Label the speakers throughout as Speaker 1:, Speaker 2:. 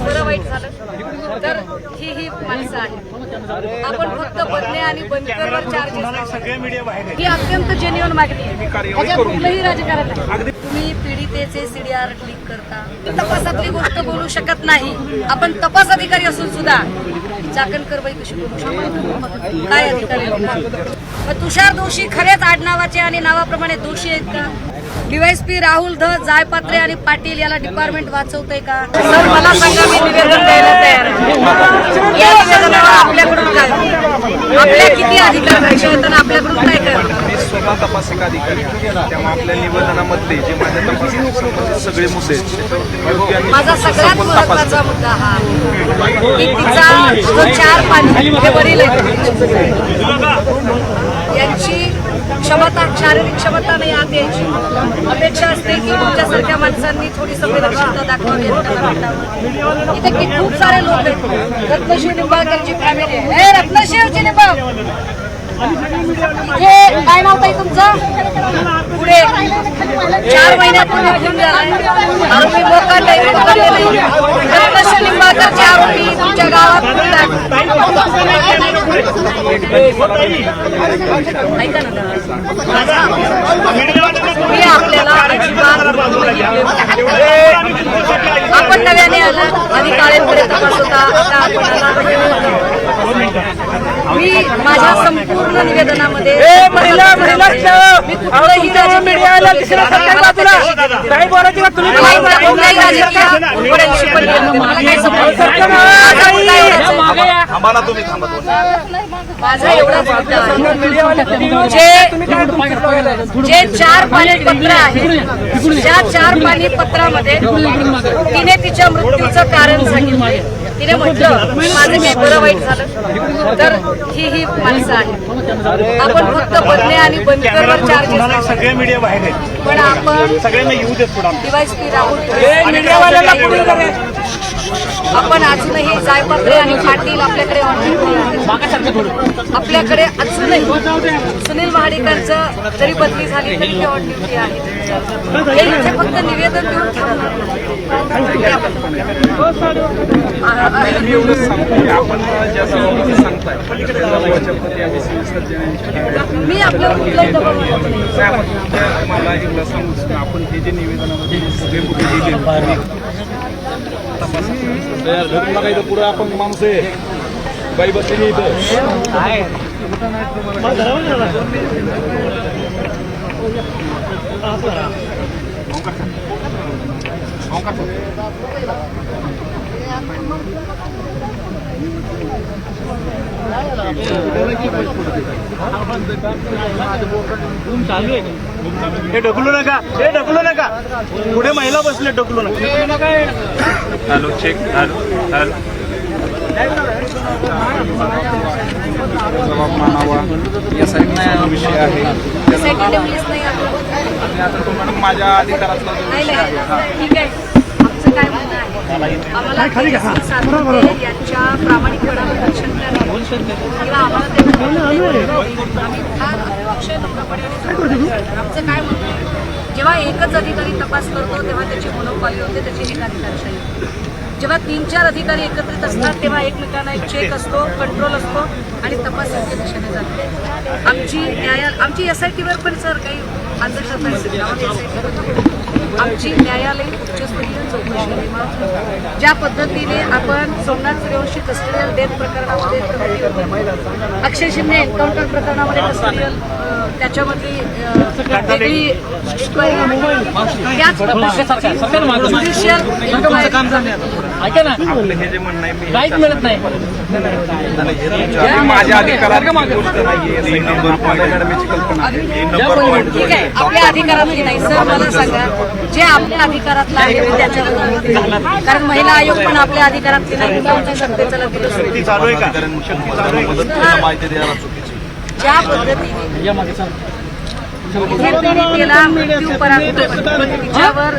Speaker 1: बरं वाईट झालं तर ही माणसं आहेत. आपण फक्त बदले आणि बंदकरवर चार्जेस ही अत्यंत जेन्युइन मागणी आहे. त्याच्यात कुठलंही राजकारण नाही. तुम्ही पीडितेचे सीडीआर क्लिक करता, तपासातली गोष्ट बोलू शकत नाही. आपण तपास अधिकारी असून सुद्धा चाकणकर बाई कशी बोलू शकतो? काय अधिकारी? मग तुषार दोषी खरेच आडनावाचे आणि नावाप्रमाणे दोषी आहेत का? डीवायएसपी राहुल धस, जायपात्रे आणि पाटील याला डिपार्टमेंट वाचवतंय का? सर मला सांगा, मी निवेदन द्यायला तयार आहे. या निवेदनावर आपल्याकडून काय, आपल्या किती अधिकार लक्ष येताना आपल्याकडून काय करणार?
Speaker 2: मी स्वतः तपासक अधिकारी, त्यामुळे आपल्या निवेदनामध्ये जे माझ्या तपासाचे सगळे मुद्दे,
Speaker 1: माझा सगळ्यात महत्वाचा मुद्दा हा की तिचा जो 4 पाणी हे वडील यांची क्षमता, शारीरिक क्षमता नाही आत यायची. अपेक्षा असते की तुमच्यासारख्या माणसांनी थोडी संवेदनशीलता दाखवावी. इथे खूप सारे लोक आहेत. रत्नशिव निंबाळकरची फॅमिली आहे. हे रत्नशिवची निंबाळ, इथे काय नाव ताई तुमचं? पुढे 4 महिन्यापूर्वी घेऊन झालाय. आरोपी पकडले नाही. रत्नशिव निंबाळकरचे आरोपी तुमच्या गावात ऐका ना, मी आपल्याला अजिबात आपण नव्याने आला आधी काळेंकडे तपास होता, आता मी माझ्या संपूर्ण निवेदनामध्ये मी कुठलंही माझा एवढा मुद्दा जे 4 पाणी पत्र आहे, ज्या 4 पाणी पत्रामध्ये तिने तिच्या मृत्यूचं कारण सांगितलं. तिने म्हटलं माझं काही बरं वाईट झालं तर ही माणसं आहेत. आपण फक्त बदले आणि बंदकरवर चार्जेस
Speaker 3: सगळे मीडिया बाहेर आहेत,
Speaker 1: पण आपण
Speaker 3: सगळ्यांना येऊ देत पुढे.
Speaker 1: डीवायएसपी राहुल आपण अजूनही जायपात्रे आणि पाटील आपल्याकडे ऑन ड्युटी आहेत. आपल्याकडे अजूनही सुनील महाडिकांचं जरी बदली झाली तरी ते ऑन ड्युटी आहे. हे इथे फक्त निवेदन देऊन मी आपल्याला कुठलाही दबाव
Speaker 2: मला एवढं सांगू, आपण हे जे निवेदनामध्ये सगळे मुद्दे दिले काही तर पुढे आपण माणूस आहे बाई बसलेली इथं
Speaker 3: हे ढकलू नका, हे ढकलू नका. पुढे महिला बसले, ढकलू नका. Hello check, hello hello.
Speaker 2: जबाब मानावा यासाठी विषय आहे. आता तुम्हाला माझ्या अधिकारातला जो विषय आहे.
Speaker 1: ठीक आहे. आमचं काय म्हणणं आहे, आम्हाला यांच्या प्रामाणिकपणावर लक्षण किंवा आम्हाला आमचं काय म्हणणं आहे, जेव्हा एकच अधिकारी तपास करतो तेव्हा त्याची मोनोपॉली होते, त्याची एक अधिकारशाही. जेव्हा 3-4 अधिकारी एकत्रित असतात तेव्हा एकमेकांना एक चेक असतो, कंट्रोल असतो आणि तपास योग्य दिशेने जातो. आमची एसआयटीवर पण सर काही अंधश्रद्धा, आमची न्यायालयीन उच्चस्तरीय चौकशी ज्या पद्धतीने आपण सोमनाथ सूर्यवंशी कस्टडियल डेथ प्रकरणामध्ये, अक्षय शिंदे एन्काउंटर प्रकरणामध्ये कस्टडियल त्याच्यामधली वेगळी
Speaker 2: आपलं हे जे म्हणणं आहे राईट मिळत नाही, माझ्या अधिकारात गोष्ट नाहीये. कल्पना आहे.
Speaker 1: ठीक आहे, आपल्या अधिकारातली नाही सर. मला सांगा, जे आपल्या अधिकारातलं आहे ते त्याच्यावर, कारण महिला आयोग पण आपल्या अधिकारातली नाही. ज्या पद्धतीने तिला मृत्यूपर्यंत तिच्यावर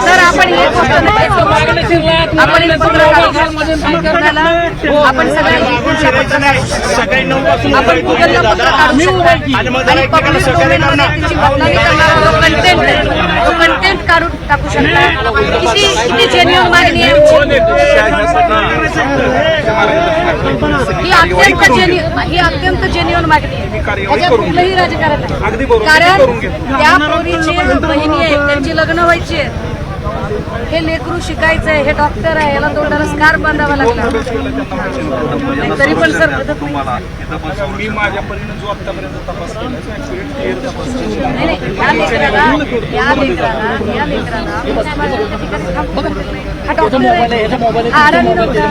Speaker 1: सर आपण आपण एक पत्र काढून आपण
Speaker 3: सकाळी 9 पासून
Speaker 1: आपण गुगलला पत्र काढू शकतो
Speaker 3: आणि मग
Speaker 1: आणि पब्लिक डोमेनमध्ये त्याची बदनामी करणारा जो कंटेंट काढून टाकू शकता. किती जेन्युइन मागणी आहे ही अत्यंत जेन्युइन मागणी आहे. ह्याच्यात कुठलंही राजकारण नाही. कारण त्या पोरीची बहिणी आहे, त्यांची लग्न व्हायची आहे, हे लेकरू शिकायचं आहे, हे डॉक्टर आहे, याला तोंडाला स्कार्फ बांधावा लागला. तरी पण सर
Speaker 2: मी माझ्या परीने जो आतापर्यंत तपास केला
Speaker 1: नाही या लेकराला हा डॉक्टर आहे, हा आडाणी नव्हता.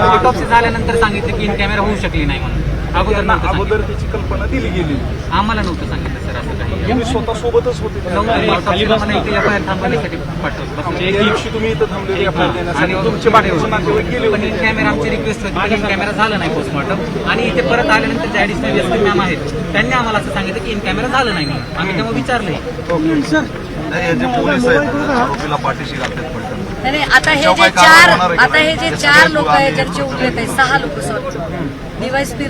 Speaker 4: ऑटोप्सी झाल्यानंतर सांगितलं की इन कॅमेरा होऊ शकली नाही म्हणून.
Speaker 2: अगोदर त्याची कल्पना दिली गेली.
Speaker 4: आम्हाला नव्हतं सांगितलं सर असं काही.
Speaker 2: तुम्ही स्वतः सोबतच होते
Speaker 4: एफआयआर थांबवण्यासाठी पाठवलं.
Speaker 2: एक दिवशी तुम्ही इथं थांबलेले एफआयआर देण्यासाठी तुमचे बाकीचे नातेवाईक गेले
Speaker 4: पण इन कॅमेरा आमची रिक्वेस्ट होती, पण इन कॅमेरा झाला नाही पोस्टमॉर्टम. आणि इथे परत आल्यानंतर जे ऍडिशनल एसपी मॅम आहेत त्यांनी आम्हाला असं सांगितलं की इन कॅमेरा झालं नाही म्हणून. आम्ही तेव्हा विचारलंय.
Speaker 5: जे पोलीस आहेत आरोपीला पाठीशी घालतात पडतात.
Speaker 1: नाही आता हे जे चार लोक आहेत ज्यांचे उल्लेख आहे, 6 लोक सॉरी डीवायएसपी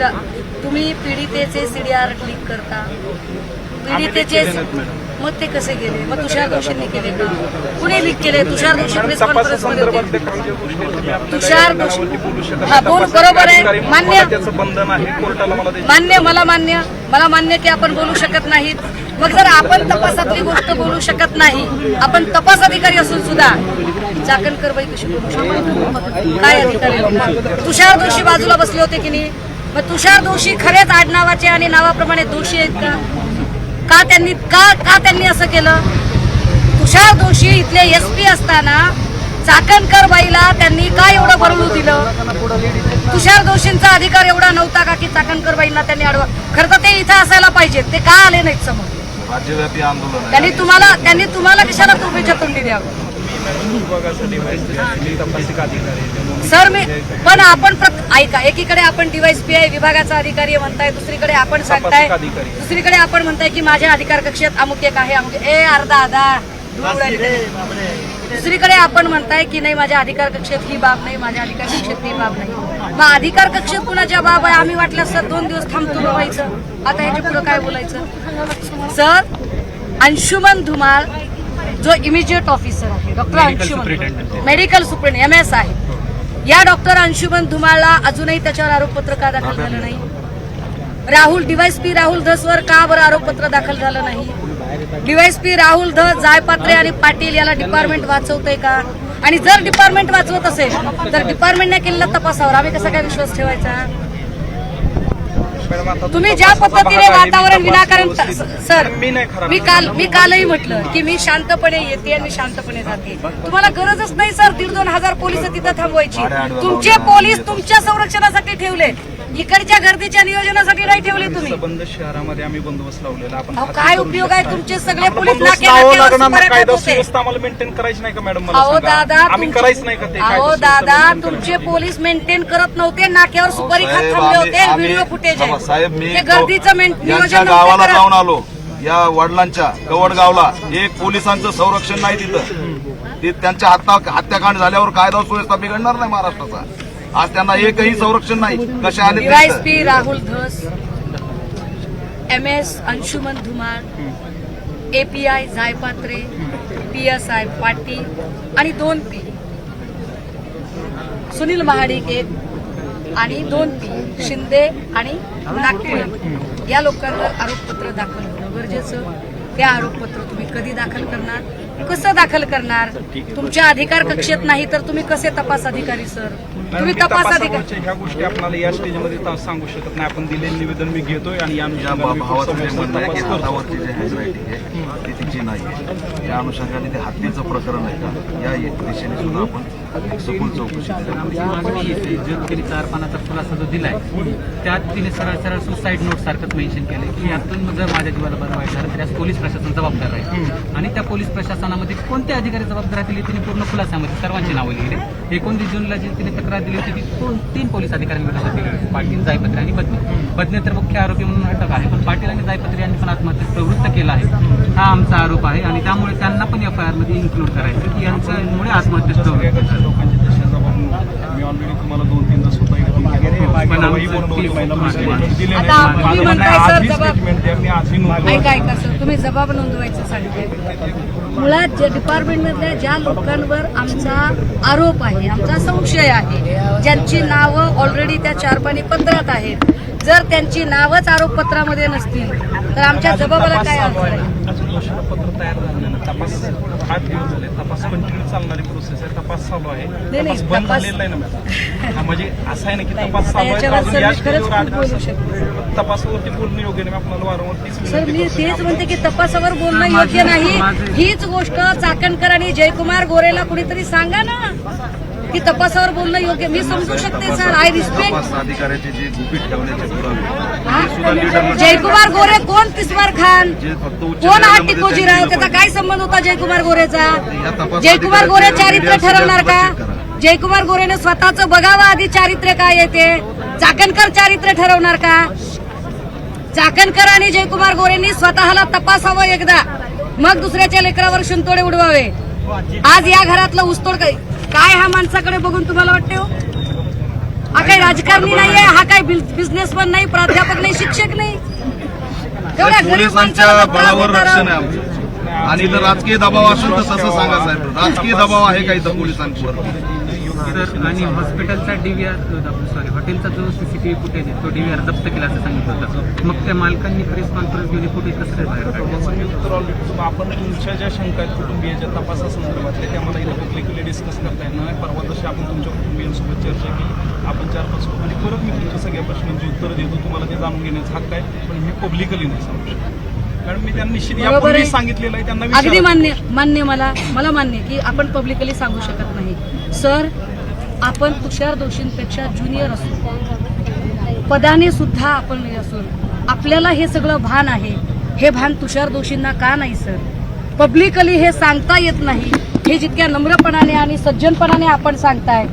Speaker 1: तुम्ही पीडितेचे सीडीआर क्लिक करता, पीडितेचे मग ते कसे गेले? मग तुषार दोषींनी केले का? कुणी लीक केले? तुषार दोषी प्रेस कॉन्फरन्समध्ये होते. तुषार दोषी हा बोल बरोबर आहे, मान्य मला मान्य की आपण बोलू शकत नाहीत. मग जर आपण तपासातली गोष्ट बोलू शकत नाही, आपण तपास अधिकारी असून सुद्धा चाकणकर बाई कशी बोलू शकतो? काय अधिकारी? तुषार दोषी बाजूला बसले होते की नाही? मग तुषार दोषी खरेच आडनावाचे आणि नावाप्रमाणे दोषी आहेत का? का त्यांनी असं केलं? तुषार दोषी इथले एसपी असताना चाकणकर बाईला त्यांनी का एवढं बरळू दिलं? तुषार दोषींचा अधिकार एवढा नव्हता का की चाकणकर बाईंना त्यांनी अडवा? खरं तर ते इथं असायला पाहिजेत, ते का आले नाहीत समोर?
Speaker 5: राज्यव्यापी आंदोलन
Speaker 1: त्यांनी तुम्हाला कशाला तोफेच्या तोंडी द्यावं? सर मी पण आपण ऐका, एकीकडे आपण डीवायएसपी विभागाचा अधिकारी म्हणताय, दुसरीकडे आपण सांगताय, दुसरीकडे आपण म्हणताय की माझ्या अधिकार कक्षेत अमुक एक आहे, अमुक दुसरीकडे आपण म्हणताय की नाही माझ्या अधिकार कक्षेत ही बाब नाही, माझ्या अधिकार कक्षेत ही बाब नाही. मग अधिकार कक्षेत कुणाच्या बाब आहे? आम्ही वाटलं सर 2 दिवस थांबतो व्हायचं, आता ह्याच्या पुढे काय बोलायचं? सर अंशुमन धुमाळ जो इमिजिएट ऑफिसर आहे, डॉक्टर अंशुमन मेडिकल सुप्रिंट MS आहे, या डॉक्टर अंशुमन धुमाळला अजूनही त्याच्यावर आरोपपत्र का दाखल झालं नाही? डीवायएसपी राहुल धसवर का बरं आरोपपत्र दाखल झालं नाही? डीवायएसपी राहुल धस, जायपात्रे आणि पाटील याला डिपार्टमेंट वाचवतंय का? आणि जर डिपार्टमेंट वाचवत असेल तर डिपार्टमेंटने केलेल्या तपासावर आम्ही कसा काय विश्वास ठेवायचा? तुम्ही ज्या पद्धतीने वातावरण विनाकारण सर मी कालही म्हटलं की मी शांतपणे येते आणि शांतपणे जाते. तुम्हाला गरजच नाही सर 1,500-2 हजार पोलिस तिथं थांबवायची. तुमचे पोलीस तुमच्या संरक्षणासाठी ठेवले, इकडच्या गर्दीच्या नियोजनासाठी नाही ठेवले तुम्ही.
Speaker 2: बंद शहरामध्ये आम्ही बंदोबस्त लावलेला. आपण
Speaker 1: काय उपयोग आहे? तुमचे सगळे पोलीस
Speaker 2: आम्हाला मेंटेन करायची नाही का मॅडम?
Speaker 1: अहो दादा
Speaker 2: आम्ही करायच नाही का ते?
Speaker 1: अहो दादा तुमचे पोलीस मेंटेन करत नव्हते, नाक्यावर सुपारी खात थांबले होते, व्हिडिओ फुटेज आहे.
Speaker 5: साहेब मी
Speaker 1: ते गर्दीचं
Speaker 5: यांच्या
Speaker 1: नियोजन
Speaker 5: गावाला जाऊन आलो, या वडिलांच्या कवडगावला एक पोलिसांचं संरक्षण नाही तिथं. त्यांच्या हत्याकांड झाल्यावर कायदा सुव्यवस्था बिघडणार नाही महाराष्ट्राचा. आज त्यांना एकही संरक्षण नाही. कशा आले?
Speaker 1: DySP Rahul Dhas, MS Anshuman Dhumal, API Jaypatre, PSI Patil आणि 2 P सुनील महाडिक 1 आणि 2 P शिंदे आणि नागपूर या लोकांवर आरोपपत्र दाखल होणं गरजेचं. ते आरोपपत्र तुम्ही कधी दाखल करणार, कसं दाखल करणार? तुमच्या अधिकार कक्षेत नाही तर तुम्ही कसे तपास अधिकारी सर? तुम्ही तपास अधिकारी
Speaker 2: ह्या गोष्टी आपल्याला या स्टेजमध्ये सांगू शकत नाही. आपण दिलेलं निवेदन मी घेतोय आणि या
Speaker 5: भावाचं जे म्हणणं आहे की हातावरची जी हँडरायटिंग आहे ती तिची नाही आहे. त्या अनुषंगाने ते हत्येचं प्रकरण आहे का या दिशेने सुद्धा आपण सखोल चौकशी
Speaker 4: तर आमची मागणी आहे जो तिने 4 पानाचा खुलासा जो दिलाय त्यात तिने सरळ सुसाईड नोट सारखंच मेन्शन केलंय की यातून जर माझ्या जीवाला बरं वाईट झालं तर यास पोलीस प्रशासन जबाबदार आहे आणि त्या पोलीस प्रशासनामध्ये कोणते अधिकारी जबाबदार दिली तिने पूर्ण खुलासामध्ये सर्वांची नावं लिहिली. 29 जूनला जी तिने तक्रार दिली होती ती 3 पोलीस अधिकाऱ्यांविरोधात दिली होती, पाटील, जायपत्रे आणि बदने तर मुख्य आरोपी म्हणून अटक आहे, पण पाटील आणि जायपत्रे यांनी पण आत्महत्येस प्रवृत्त केला आहे हा आमचा आरोप आहे आणि त्यामुळे त्यांना पण FIR मध्ये इन्क्लूड करायचं की यांच्यामुळे आत्महत्येस प्रवृत्त झालं.
Speaker 2: लोकांचे तसे जबाब मी ऑलरेडी तुम्हाला 2-3 स्वतः
Speaker 1: आता तुम्ही म्हणताय सर जबाब ऐका सर, तुम्ही जबाब नोंदवायचं सांगितलं. मुळात जे डिपार्टमेंटमधल्या ज्या लोकांवर आमचा आरोप आहे, आमचा संशय आहे, ज्यांची नावं ऑलरेडी त्या 4 पानी पत्रात आहेत, जर त्यांची नावच आरोपपत्रामध्ये नसतील तर आमच्या जबाबाला काय अर्थ आहे?
Speaker 2: पत्र तयार झालेलं तपास 8 दिवस झाले, तपास कंटिन्यू चालणारी प्रोसेस आहे, तपास चालू आहे, तपास बंद झालेला आहे ना मॅडम. म्हणजे असं आहे ना की तपास चालू आहे,
Speaker 1: याच्यावर
Speaker 2: अजून
Speaker 1: सर
Speaker 2: या
Speaker 1: मी खरंच
Speaker 2: स्टेजवर 8
Speaker 1: खूप बोलू
Speaker 2: दिवस
Speaker 1: शकतो.
Speaker 2: तपासावरती पूर्ण योग्य नाही. आपल्याला वारंवार तीच
Speaker 1: सर
Speaker 2: विनंती
Speaker 1: मी
Speaker 2: करतो की
Speaker 1: तेच
Speaker 2: आपण-
Speaker 1: म्हणते की तपासावर बोलणं योग्य नाही. हीच गोष्ट चाकणकर आणि जयकुमार गोरेला कुणीतरी सांगा ना की तपासावर बोलणं योग्य. मी समजू शकते सर, आय रिस्पेक्ट.
Speaker 5: तपास अधिकाऱ्याचे जे गुपित ठेवण्याचे पुरावे ते सुद्धा लीडरला
Speaker 1: जयकुमार गोरे कोण? किस्मार खान
Speaker 5: जे फक्त उच्च
Speaker 1: कोण? हा
Speaker 5: न्यायालयामध्ये
Speaker 1: टिकोजीराव,
Speaker 5: त्यांनी
Speaker 1: त्याचा काय संबंध होता जयकुमार गोरेचा?
Speaker 5: या तपास
Speaker 1: जयकुमार गोरे
Speaker 5: अधिकाऱ्याचे
Speaker 1: चारित्र्य
Speaker 5: मीडिया
Speaker 1: ठरवणार का?
Speaker 5: चेक करा.
Speaker 1: जयकुमार गोरेने स्वतःचं बघावं आधी चारित्र्य काय येते. चाकणकर चारित्र्य ठरवणार का? चाकणकर आणि जयकुमार गोरेंनी स्वतःला तपासावं एकदा, मग दुसऱ्याच्या लेकरावर शिंतोडे उडवावे. आज या घरातलं उस्तोड काय हा माणसाकडे बघून तुम्हाला वाटते हो? हा काही राजकारणी नाहीये, हा काही बिझनेसमॅन नाही, प्राध्यापक नाही, शिक्षक नाही. एवढ्या गरीब
Speaker 5: पोलिसांच्या
Speaker 1: माणसाला
Speaker 5: बळावर
Speaker 1: त्रास
Speaker 5: रक्षण
Speaker 1: देणारा-
Speaker 5: आहे आमचं. आणि जर राजकीय दबाव असेल तर तसं सांगा साहेब, राजकीय दबाव आहे का इथं पोलिसांवर?
Speaker 4: तर आणि हॉस्पिटलचा DVR सॉरी हॉटेलचा जो CCTV फुटेज आहे तो DVR जप्त केला असं सांगितलं होतं. मग त्या मालकांनी प्रेस कॉन्फरन्स घेऊन फुटेज कसं काय बाहेर काढलं?
Speaker 2: तर ऑलरेडी आपण तुमच्या ज्या शंका आहेत कुटुंबियाच्या तपासासंदर्भातल्या त्या मला इथं पब्लिकली डिस्कस करता येणार नाही. परवा जशी आपण तुमच्या कुटुंबियांसोबत चर्चा केली, आपण 4-5 लोकांनी परत मी तुमच्या सगळ्या प्रश्नांची उत्तर देतो, तुम्हाला ते जाणून घेण्याचा हक्क आहे, पण मी पब्लिकली नाही सांगू शकत. कारण मी त्यांना निश्चित
Speaker 1: बरोबर
Speaker 2: यापूर्वी
Speaker 1: आहे.
Speaker 2: सांगितलेलं आहे, त्यांना
Speaker 1: अगदी
Speaker 2: विचारा.
Speaker 1: मान्य मला मान्य की आपण पब्लिकली सांगू शकत नाही. सर आपण तुषार दोषींपेक्षा ज्युनियर असू, पदाने सुद्धा आपण असून आपल्याला हे सगळं भान आहे. हे भान तुषार दोषींना का नाही सर? पब्लिकली हे सांगता येत नाही. हे जितक्या नम्रपणाने आणि सज्जनपणाने आपण सांगताय,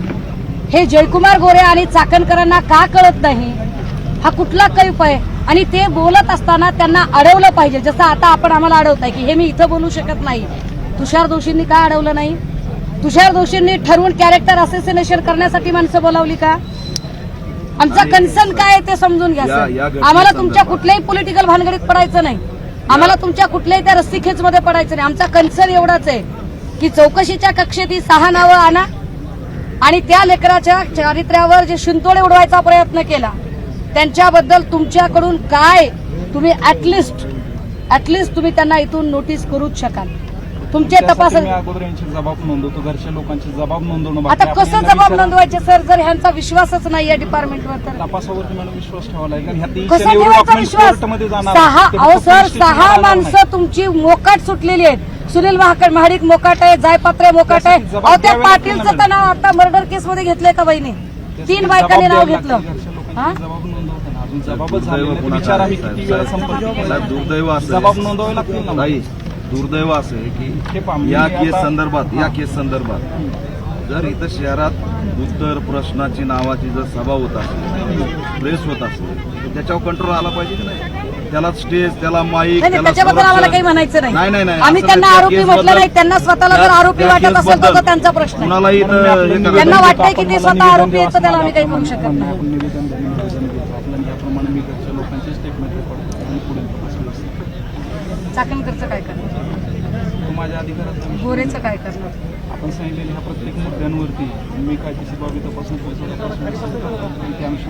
Speaker 1: हे जयकुमार गोरे आणि चाकणकरांना का कळत नाही? हा कुठला कैफ आहे? आणि ते बोलत असताना त्यांना अडवलं पाहिजे, जसं आता आपण आम्हाला अडवताय की हे मी इथं बोलू शकत नाही. तुषार दोषींनी का अडवलं नाही? तुषार दोषींनी ठरवून कॅरेक्टर असोसिएशन करण्यासाठी माणसं बोलावली का? आमचा कन्सर्न काय आहे ते समजून घ्या सर. आम्हाला तुमच्या कुठल्याही पॉलिटिकल भानगडीत पडायचं नाही, आम्हाला तुमच्या कुठल्याही त्या रस्सीखेचमध्ये पडायचं नाही. आमचा कन्सर्न एवढाच आहे की चौकशीच्या कक्षेत ही 6 नावं आणा आणि त्या लेकराच्या चारित्र्यावर जे शिंतोडे उडवायचा प्रयत्न केला त्यांच्याबद्दल तुमच्याकडून काय तुम्ही ऍटलिस्ट तुम्ही त्यांना इथून नोटीस करूच शकाल. तुमचे तपास
Speaker 2: मी अगोदर यांचे जबाब नोंदवतो, घरच्या लोकांचे जबाब नोंदवणं.
Speaker 1: आता कसं जबाब नोंदवायचे सर जर ह्यांचा विश्वासच नाही या डिपार्टमेंटवर? तर
Speaker 2: तपासावरती मला विश्वास ठेवावा लागेल. आणि ह्या 300
Speaker 1: कसं
Speaker 2: एवढे
Speaker 1: ठेवायचा
Speaker 2: documents
Speaker 1: विश्वास?
Speaker 2: कोर्टमध्ये जाणार.
Speaker 1: 6
Speaker 2: ते
Speaker 1: अहो
Speaker 2: फक्त
Speaker 1: सर
Speaker 2: police station ला
Speaker 1: 6
Speaker 2: जाणार नाही.
Speaker 1: माणसं तुमची मोकाट सुटलेली आहेत. सुनील महाडिक मोकाट आहे, जायपात्रे मोकाट आहे.
Speaker 2: जबाब
Speaker 1: अहो त्या
Speaker 2: द्यावे लागतील ना
Speaker 1: पाटीलचं तर नाव आता मर्डर केस मध्ये घेतलंय का बाईने? 3 बायकांनी नाव घेतलं. हा?
Speaker 2: जबाब नोंदवतो ना, अजून जबाबच
Speaker 5: दुर्दैव
Speaker 2: झालेला नाही.
Speaker 5: कुणाचं
Speaker 2: विचार
Speaker 5: आहे,
Speaker 2: आम्ही किती वेळा संपर्क
Speaker 5: साहेब,
Speaker 2: केला.
Speaker 5: दुर्दैव असं
Speaker 2: जबाब
Speaker 5: आहे.
Speaker 2: नोंदवावे लागतील ना.
Speaker 5: नाही, दुर्दैव असं आहे
Speaker 2: हे
Speaker 5: की
Speaker 2: पहा, मी
Speaker 5: या
Speaker 2: आता-
Speaker 5: केस संदर्भात जर इथं शहरात उत्तर प्रश्नाची नावाची जर सभा होत असेल, प्रेस होत असेल, तर त्याच्यावर कंट्रोल आला पाहिजे की नाही? त्याला स्टेज, त्याला माईक,
Speaker 1: नाही, त्याच्याबद्दल आम्हाला काही म्हणायचं नाही.
Speaker 5: नाही.
Speaker 1: आम्ही
Speaker 5: असं
Speaker 1: त्यांना
Speaker 5: नाही.
Speaker 1: आरोपी
Speaker 5: त्या
Speaker 1: म्हटलं
Speaker 5: केसबद्दल-
Speaker 1: नाही. त्यांना स्वतःला जर आरोपी
Speaker 5: त्या
Speaker 1: वाटत असेल तर
Speaker 5: केसबद्दल
Speaker 1: तो त्यांचा प्रश्न आहे.
Speaker 5: कुणालाही इथं हे करायचं
Speaker 1: त्यांना
Speaker 5: नाही.
Speaker 1: वाटतंय की ते स्वतः आरोपी आहेत तर त्याला आम्ही काही करू शकत
Speaker 2: आपण
Speaker 1: नाही.
Speaker 2: निवेदन देतो. आपल्याला याप्रमाणे मी घरच्या लोकांचे स्टेटमेंट रेकॉर्ड आणि पुढील तपास व्यवस्थित.
Speaker 1: चाकणकरचं काय करणार?
Speaker 2: तो माझ्या अधिकारात नाही.
Speaker 1: गोरेचं काय करणार?
Speaker 2: आपण सांगितलेल्या ह्या प्रत्येक मुद्द्यांवरती मी कायदेशीर बाबी तपासून पोहोचवण्यापासून